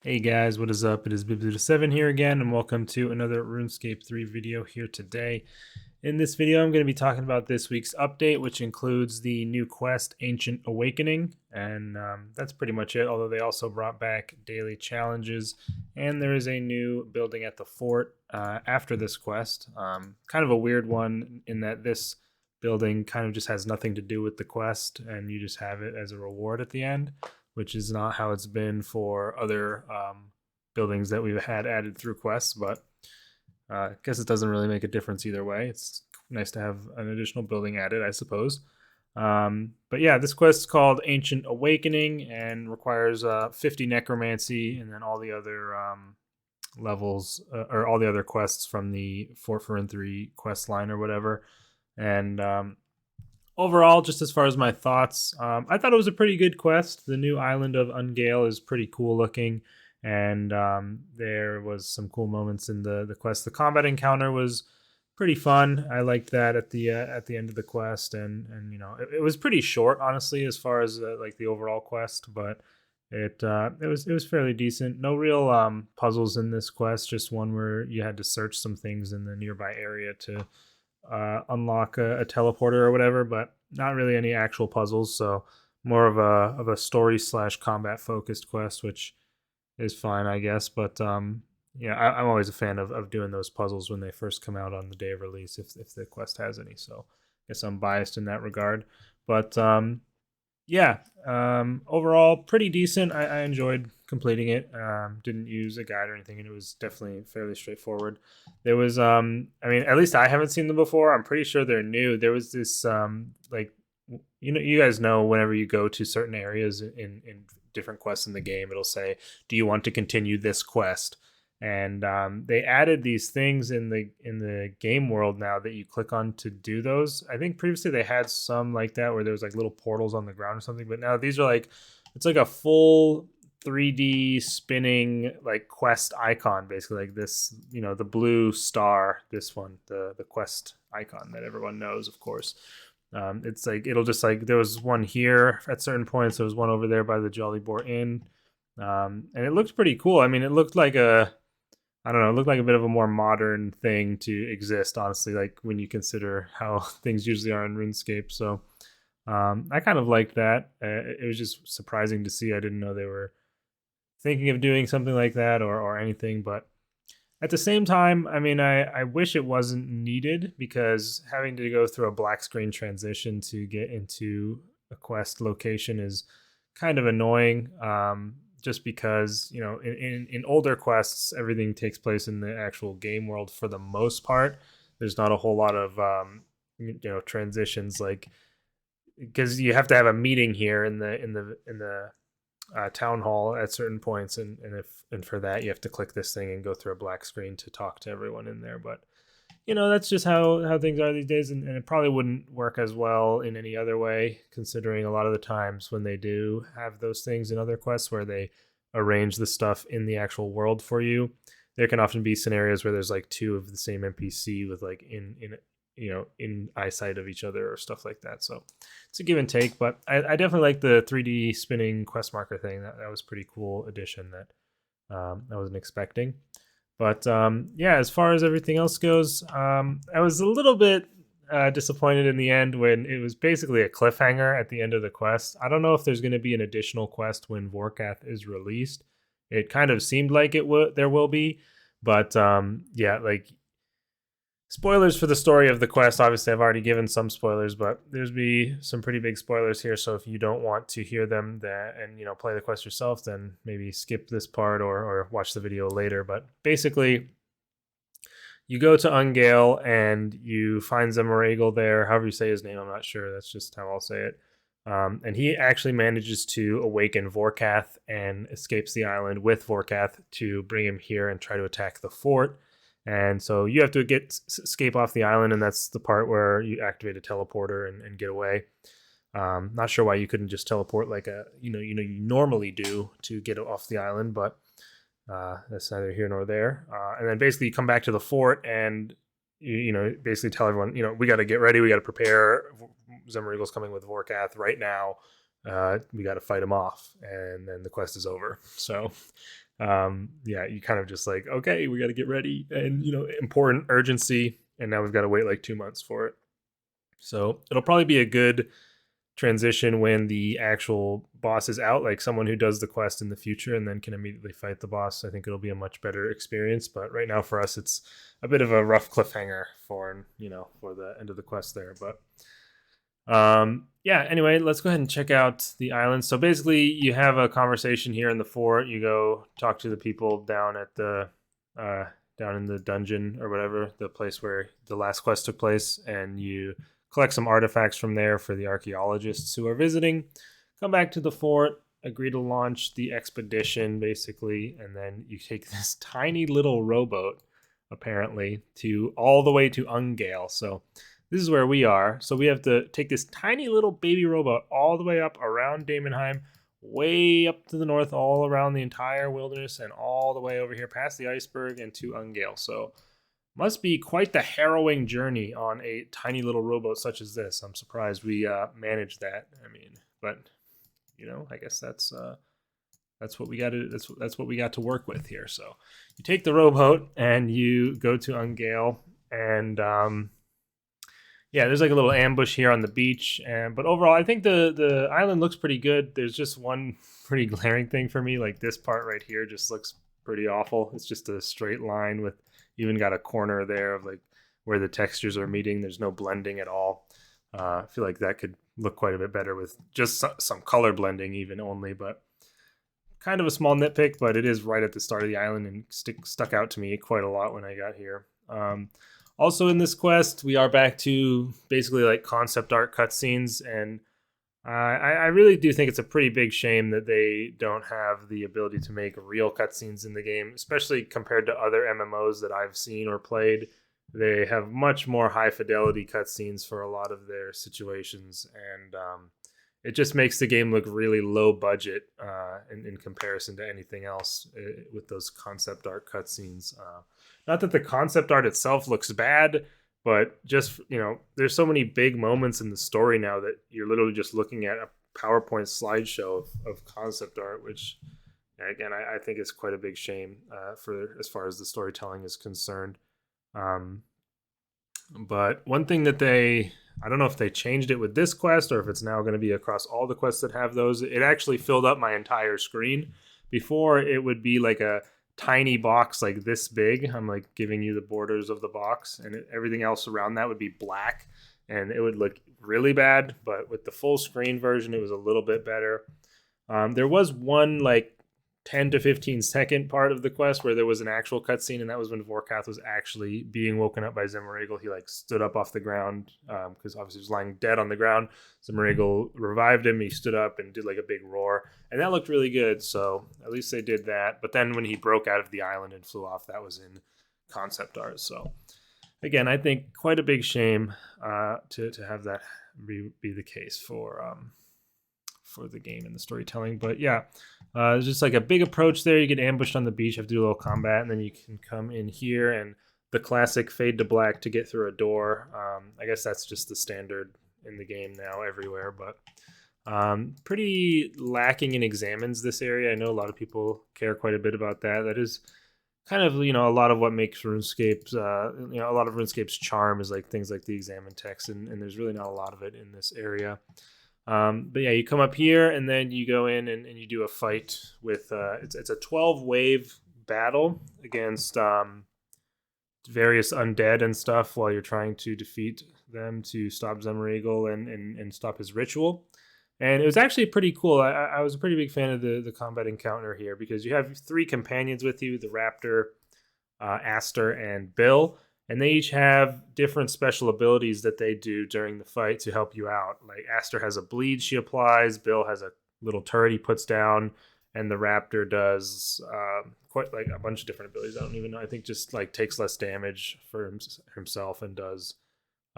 Hey guys, what is up? It is Bibs7 here again, and welcome to another RuneScape 3 video here today. In this video, I'm going to be talking about this week's update, which includes the new quest, Ancient Awakening, and that's pretty much it, although they also brought back daily challenges, and there is a new building at the fort after this quest. Kind of a weird one in that this building kind of just has nothing to do with the quest, and you just have it as a reward at the end, which is not how it's been for other buildings that we've had added through quests. But I guess it doesn't really make a difference either way. It's nice to have an additional building added, I suppose. But yeah, this quest is called Ancient Awakening and requires 50 necromancy, and then all the other levels or all the other quests from the Fort Furin 3 quest line or whatever. And overall, just as far as my thoughts, I thought it was a pretty good quest. The new island of Ungale is pretty cool looking, and there was some cool moments in the quest. The combat encounter was pretty fun. I liked that at the end of the quest, and you know it was pretty short, honestly, as far as like the overall quest, but it was fairly decent. No real puzzles in this quest, just one where you had to search some things in the nearby area to unlock a teleporter or whatever, but not really any actual puzzles. So more of a story slash combat focused quest, which is fine, I guess. But yeah, I'm always a fan of doing those puzzles when they first come out on the day of release, if the quest has any. So I guess I'm biased in that regard. But yeah, overall pretty decent. I enjoyed completing it. Didn't use a guide or anything, and it was definitely fairly straightforward. There was I mean, at least I haven't seen them before. I'm pretty sure they're new. There was this like, you guys know, whenever you go to certain areas in different quests in the game, it'll say, do you want to continue this quest? And they added these things in the game world now that you click on to do those. I think previously they had some like that where there was like little portals on the ground or something, but now these are like, it's like a full 3D spinning like quest icon, basically, like this, you know, the blue star, this one, the quest icon that everyone knows, of course. It's like, it'll just like, there was one here at certain points, there was one over there by the Jolly Boar Inn, and it looked pretty cool. I mean, it looked like I don't know, it looked like a bit of a more modern thing to exist, honestly, like when you consider how things usually are in RuneScape. So I kind of liked that. It was just surprising to see. I didn't know they were thinking of doing something like that or anything. But at the same time, I mean, I wish it wasn't needed, because having to go through a black screen transition to get into a quest location is kind of annoying. Just because, you know, in older quests, everything takes place in the actual game world for the most part. There's not a whole lot of you know, transitions, like, because you have to have a meeting here in the town hall at certain points, and for that you have to click this thing and go through a black screen to talk to everyone in there. But you know, that's just how things are these days, and it probably wouldn't work as well in any other way, considering a lot of the times when they do have those things in other quests where they arrange the stuff in the actual world for you, there can often be scenarios where there's like two of the same NPC with like in you know, in eyesight of each other or stuff like that. So it's a give and take, but I definitely like the 3D spinning quest marker thing. That was pretty cool addition that I wasn't expecting. But yeah, as far as everything else goes, I was a little bit disappointed in the end when it was basically a cliffhanger at the end of the quest. I don't know if there's going to be an additional quest when Vorkath is released. It kind of seemed like there will be, but yeah, like, spoilers for the story of the quest. Obviously, I've already given some spoilers, but there's be some pretty big spoilers here. So if you don't want to hear them and, you know, play the quest yourself, then maybe skip this part or watch the video later. But basically, you go to Ungale and you find Zemaragle there. However you say his name, I'm not sure. That's just how I'll say it. And he actually manages to awaken Vorkath and escapes the island with Vorkath to bring him here and try to attack the fort. And so you have to escape off the island, and that's the part where you activate a teleporter and get away. Not sure why you couldn't just teleport like you normally do to get off the island, but that's neither here nor there. And then basically you come back to the fort and you know, basically tell everyone, you know, we got to get ready, we got to prepare. Zemarigle's coming with Vorkath right now. we got to fight them off, and then the quest is over. So yeah, you kind of just like, okay, we got to get ready, and important urgency, and now we've got to wait like 2 months for it. So it'll probably be a good transition when the actual boss is out, like someone who does the quest in the future and then can immediately fight the boss. I think it'll be a much better experience, but right now for us it's a bit of a rough cliffhanger for for the end of the quest there. But yeah, anyway, let's go ahead and check out the island. So basically you have a conversation here in the fort. You go talk to the people down at the down in the dungeon or whatever, the place where the last quest took place, and you collect some artifacts from there for the archaeologists who are visiting. Come back to the fort, agree to launch the expedition, basically, and then you take this tiny little rowboat, apparently, to all the way to Ungale. So this is where we are. So we have to take this tiny little baby rowboat all the way up around Daemonheim, way up to the north, all around the entire wilderness, and all the way over here past the iceberg and to Ungale. So must be quite the harrowing journey on a tiny little rowboat such as this. I'm surprised we managed that. I mean, but I guess that's what we got to that's what we got to work with here. So you take the rowboat and you go to Ungale, and yeah, there's like a little ambush here on the beach, but overall I think the island looks pretty good. There's just one pretty glaring thing for me, like this part right here just looks pretty awful. It's just a straight line with even got a corner there of like where the textures are meeting. There's no blending at all. I feel like that could look quite a bit better with just some color blending even only, but kind of a small nitpick, but it is right at the start of the island and stuck out to me quite a lot when I got here. Also in this quest, we are back to basically like concept art cutscenes, and I really do think it's a pretty big shame that they don't have the ability to make real cutscenes in the game, especially compared to other MMOs that I've seen or played. They have much more high fidelity cutscenes for a lot of their situations, and it just makes the game look really low budget in comparison to anything else with those concept art cutscenes. Not that the concept art itself looks bad, but just, there's so many big moments in the story now that you're literally just looking at a PowerPoint slideshow of concept art, which, again, I think is quite a big shame for as far as the storytelling is concerned. But one thing that I don't know if they changed it with this quest or if it's now going to be across all the quests that have those. It actually filled up my entire screen. Before, it would be like a tiny box like this big. I'm like giving you the borders of the box, and everything else around that would be black, and it would look really bad. But with the full screen version, it was a little bit better. There was one like 10 to 15 second part of the quest where there was an actual cutscene, and that was when Vorkath was actually being woken up by Zemmeragel. He like stood up off the ground because obviously he was lying dead on the ground. Zemmeragel revived him. He stood up and did like a big roar, and that looked really good. So at least they did that. But then when he broke out of the island and flew off, that was in concept art. So again, I think quite a big shame to have that be the case for the game and the storytelling. But yeah, there's just like a big approach there. You get ambushed on the beach, have to do a little combat, and then you can come in here and the classic fade to black to get through a door. I guess that's just the standard in the game now everywhere, but pretty lacking in examines this area. I know a lot of people care quite a bit about that. That is kind of, a lot of what makes RuneScape's, a lot of RuneScape's charm is like things like the examine text, and there's really not a lot of it in this area. But yeah, you come up here and then you go in and you do a fight with, it's a 12 wave battle against various undead and stuff while you're trying to defeat them to stop Zemmeragel and stop his ritual. And it was actually pretty cool. I was a pretty big fan of the combat encounter here because you have 3 companions with you, the Raptor, Aster, and Bill. And they each have different special abilities that they do during the fight to help you out. Like Aster has a bleed she applies, Bill has a little turret he puts down, and the Raptor does quite like a bunch of different abilities. I don't even know. I think just like takes less damage for himself and does,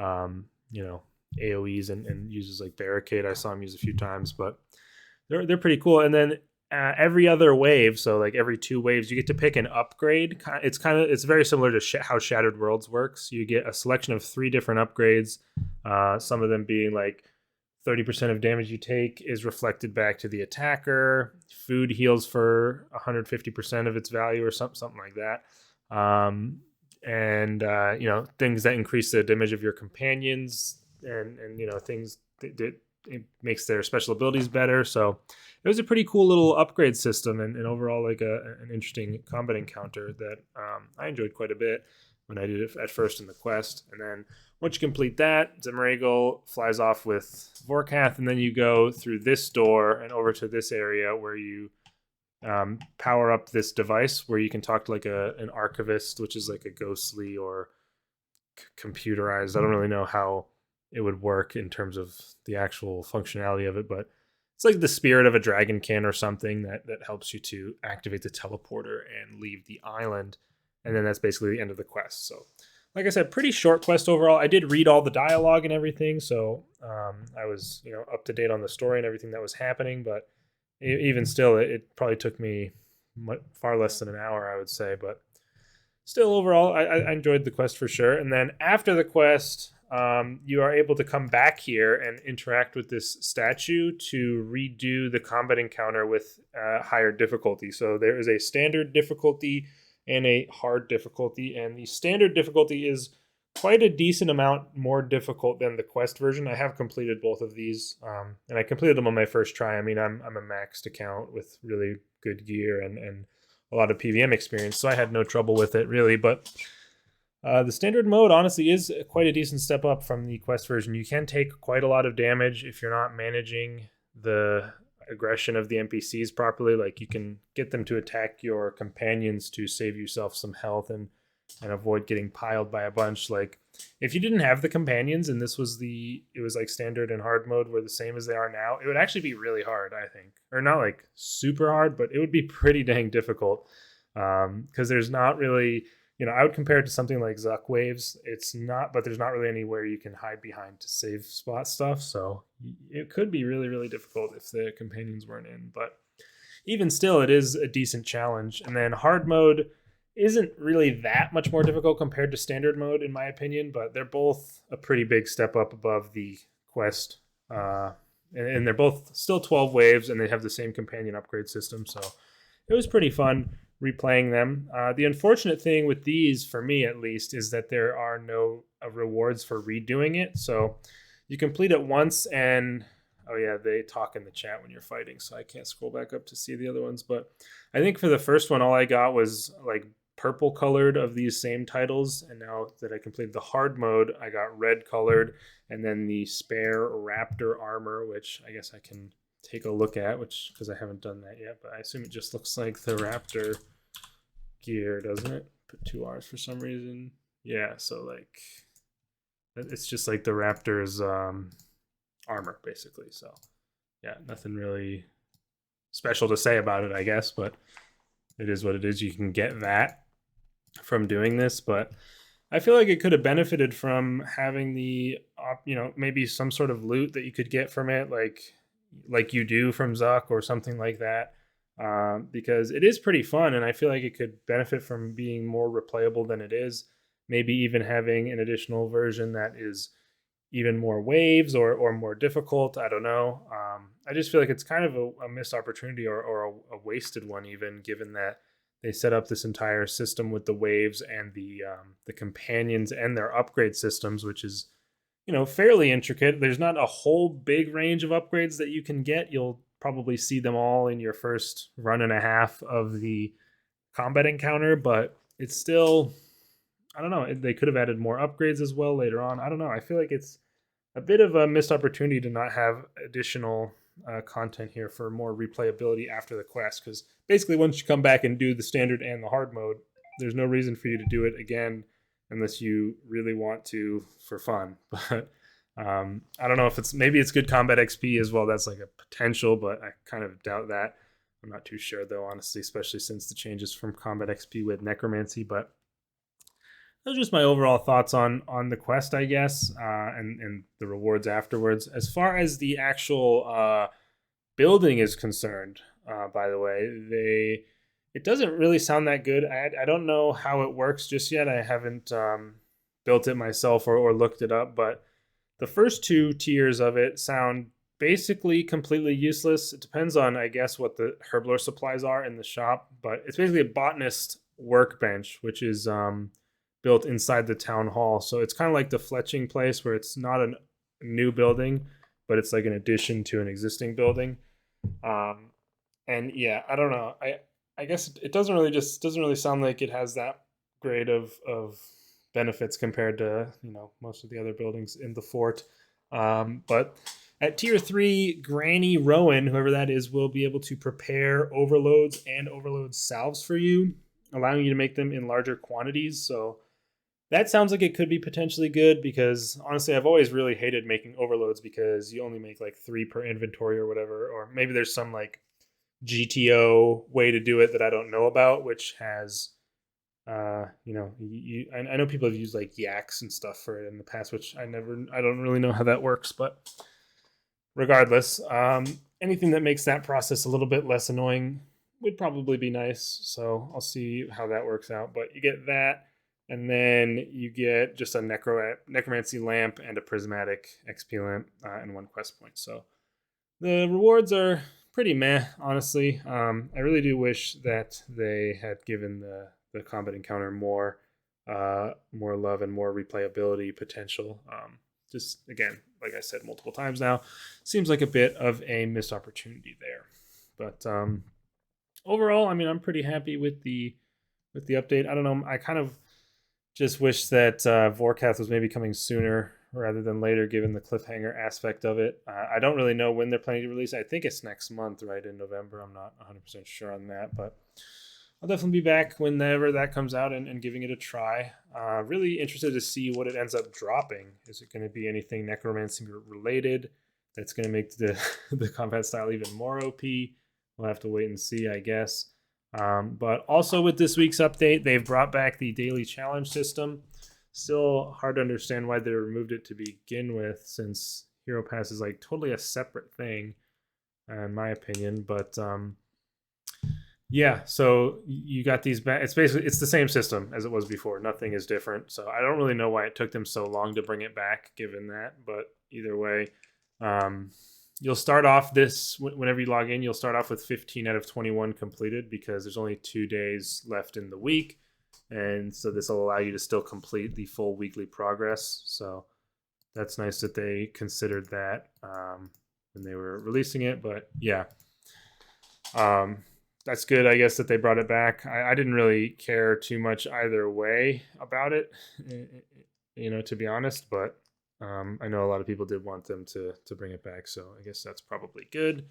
AoEs and uses like Barricade. I saw him use a few times, but they're pretty cool. And then every other wave, so like every 2 waves, you get to pick an upgrade. It's very similar to how Shattered Worlds works. You get a selection of 3 different upgrades, some of them being like 30% of damage you take is reflected back to the attacker. Food heals for 150% of its value or something like that. Things that increase the damage of your companions and things that it makes their special abilities better. So it was a pretty cool little upgrade system and overall like an interesting combat encounter that I enjoyed quite a bit when I did it at first in the quest. And then once you complete that, Zemragal flies off with Vorkath, and then you go through this door and over to this area where you power up this device where you can talk to like an archivist, which is like a ghostly or computerized. I don't really know how it would work in terms of the actual functionality of it, but it's like the spirit of a dragonkin or something that helps you to activate the teleporter and leave the island. And then that's basically the end of the quest. So like I said, pretty short quest overall. I did read all the dialogue and everything, so I was up to date on the story and everything that was happening. But even still, it probably took me far less than an hour, I would say. But still, overall, I enjoyed the quest for sure. And then after the quest, you are able to come back here and interact with this statue to redo the combat encounter with higher difficulty. So there is a standard difficulty and a hard difficulty, and the standard difficulty is quite a decent amount more difficult than the quest version. I have completed both of these, and I completed them on my first try. I mean, I'm a maxed account with really good gear and a lot of PVM experience, so I had no trouble with it really. But the standard mode honestly is quite a decent step up from the quest version. You can take quite a lot of damage if you're not managing the aggression of the NPCs properly. Like you can get them to attack your companions to save yourself some health and avoid getting piled by a bunch. Like if you didn't have the companions and it was like standard and hard mode were the same as they are now, it would actually be really hard, I think. Or not like super hard, but it would be pretty dang difficult. Because there's not really, I would compare it to something like Zuck Waves. But there's not really anywhere you can hide behind to save spot stuff. So it could be really, really difficult if the companions weren't in. But even still, it is a decent challenge. And then hard mode isn't really that much more difficult compared to standard mode, in my opinion. But they're both a pretty big step up above the quest. And they're both still 12 waves, and they have the same companion upgrade system. So it was pretty fun replaying them. The unfortunate thing with these, for me at least, is that there are no rewards for redoing it. So you complete it once and, oh yeah, they talk in the chat when you're fighting, so I can't scroll back up to see the other ones. But I think for the first one, all I got was like purple colored of these same titles. And now that I completed the hard mode, I got red colored, and then the spare raptor armor, which I guess I can take a look at, because I haven't done that yet, but I assume it just looks like the raptor gear, doesn't it? Put 2 R's for some reason. Yeah, so like it's just like the raptor's armor basically. So yeah, nothing really special to say about it, I guess, but it is what it is. You can get that from doing this, but I feel like it could have benefited from having the maybe some sort of loot that you could get from it, like you do from Zuck or something like that, because it is pretty fun, and I feel like it could benefit from being more replayable than it is. Maybe even having an additional version that is even more waves or more difficult. I don't know. I just feel like it's kind of a missed opportunity or a wasted one, even given that they set up this entire system with the waves and the companions and their upgrade systems, which is fairly intricate. There's not a whole big range of upgrades that you can get. You'll probably see them all in your first run and a half of the combat encounter, but it's still, I don't know, they could have added more upgrades as well later on. I don't know. I feel like it's a bit of a missed opportunity to not have additional content here for more replayability after the quest, because basically once you come back and do the standard and the hard mode, there's no reason for you to do it again unless you really want to for fun. But I don't know if maybe it's good combat XP as well. That's like a potential, but I kind of doubt that. I'm not too sure though, honestly, especially since the changes from combat XP with necromancy. But those are just my overall thoughts on the quest, I guess, and the rewards afterwards. As far as the actual building is concerned, by the way, it doesn't really sound that good. I don't know how it works just yet. I haven't built it myself or looked it up, but The first two tiers of it sound basically completely useless. It depends on, I guess, what the herblore supplies are in the shop, but it's basically a botanist workbench, which is built inside the town hall. So it's kind of like the fletching place where it's not a new building, but it's like an addition to an existing building. Um, and yeah, I don't know. I guess it doesn't really sound like it has that great of benefits compared to most of the other buildings in the fort. But at tier 3, Granny Rowan, whoever that is, will be able to prepare overloads and overload salves for you, allowing you to make them in larger quantities. So that sounds like it could be potentially good, because honestly, I've always really hated making overloads because you only make like 3 per inventory or whatever, or maybe there's some like GTO way to do it that I don't know about, which has I know people have used like yaks and stuff for it in the past, which I don't really know how that works, but regardless, anything that makes that process a little bit less annoying would probably be nice. So I'll see how that works out. But you get that, and then you get just a necromancy lamp and a prismatic XP lamp and 1 quest point. So the rewards are pretty meh, honestly. I really do wish that they had given the combat encounter more love and more replayability potential. Just again, like I said multiple times now, seems like a bit of a missed opportunity there. But overall, I mean, I'm pretty happy with the update. I don't know. I kind of just wish that Vorkath was maybe coming sooner rather than later, given the cliffhanger aspect of it. I don't really know when they're planning to release it. I think it's next month, right, in November. I'm not 100% sure on that, but I'll definitely be back whenever that comes out and giving it a try. Really interested to see what it ends up dropping. Is it going to be anything necromancy related that's going to make the combat style even more OP? We'll have to wait and see, I guess. But also with this week's update, they've brought back the daily challenge system. Still hard to understand why they removed it to begin with, since Hero Pass is like totally a separate thing, in my opinion. But yeah, so you got these back. It's the same system as it was before. Nothing is different. So I don't really know why it took them so long to bring it back, given that. But either way, you'll start off whenever you log in, you'll start off with 15 out of 21 completed, because there's only 2 days left in the week. And so this will allow you to still complete the full weekly progress. So that's nice that they considered that when they were releasing it. But yeah, that's good, I guess, that they brought it back. I didn't really care too much either way about it, to be honest. But I know a lot of people did want them to bring it back. So I guess that's probably good.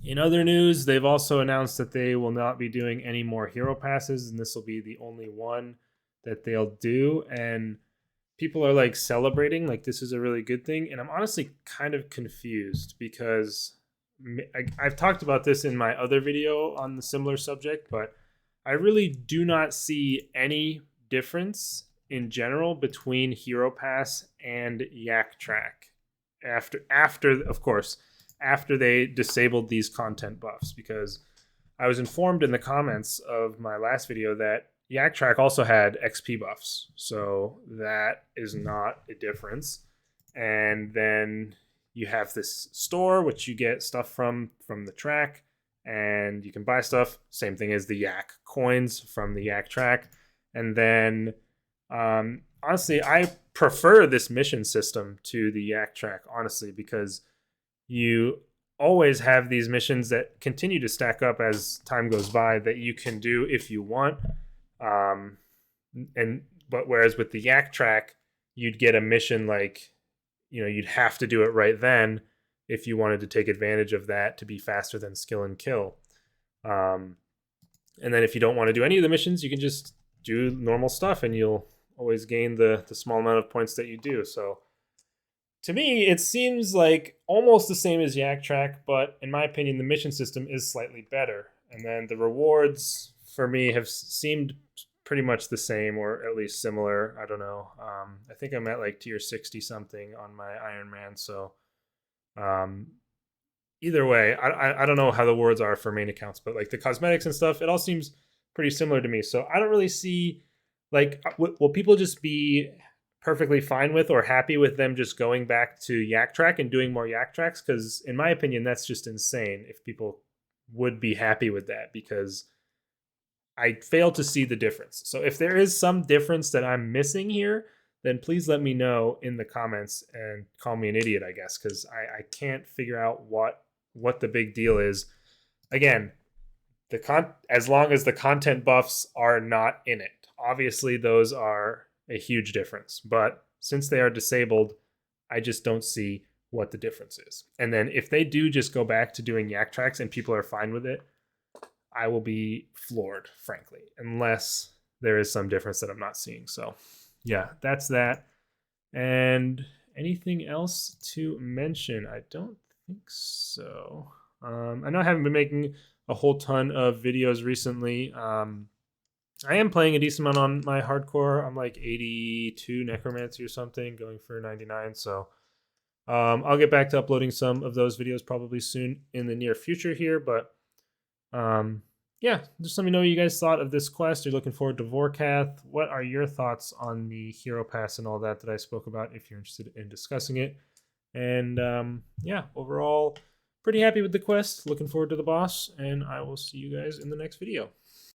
In other news, they've also announced that they will not be doing any more hero passes, and this will be the only one that they'll do. And people are like celebrating, like this is a really good thing. And I'm honestly kind of confused, because I've talked about this in my other video on the similar subject, but I really do not see any difference in general between Hero Pass and Yak Track after of course, after they disabled these content buffs, because I was informed in the comments of my last video that Yak Track also had XP buffs. So that is not a difference. And then you have this store, which you get stuff from the track, and you can buy stuff. Same thing as the Yak coins from the Yak Track. And then honestly, I prefer this mission system to the Yak Track, honestly, because you always have these missions that continue to stack up as time goes by that you can do if you want. But whereas with the Yak Track, you'd get a mission like, you'd have to do it right then if you wanted to take advantage of that to be faster than skill and kill. And then if you don't want to do any of the missions, you can just do normal stuff and you'll always gain the small amount of points that you do. So to me, it seems like almost the same as Yak Track, but in my opinion, the mission system is slightly better. And then the rewards for me have seemed pretty much the same, or at least similar. I don't know. I think I'm at like tier 60 something on my Iron Man. So either way, I don't know how the rewards are for main accounts, but like the cosmetics and stuff, it all seems pretty similar to me. So I don't really see, like, will people just be perfectly fine with or happy with them just going back to Yak Track and doing more Yak Tracks, because in my opinion, that's just insane if people would be happy with that, because I fail to see the difference. So if there is some difference that I'm missing here, then please let me know in the comments and call me an idiot, I guess, because I can't figure out what the big deal is. Again, as long as the content buffs are not in it. Obviously, those are a huge difference. But since they are disabled, I just don't see what the difference is. And then if they do just go back to doing Yak Tracks and people are fine with it, I will be floored, frankly, unless there is some difference that I'm not seeing. So, yeah, that's that. And anything else to mention? I don't think so. I know I haven't been making a whole ton of videos recently. I am playing a decent amount on my hardcore. I'm like 82 necromancy or something, going for 99. So I'll get back to uploading some of those videos probably soon in the near future here. But yeah, just let me know what you guys thought of this quest. You're looking forward to Vorkath. What are your thoughts on the hero pass and all that I spoke about, if you're interested in discussing it? And yeah, overall, pretty happy with the quest. Looking forward to the boss, and I will see you guys in the next video.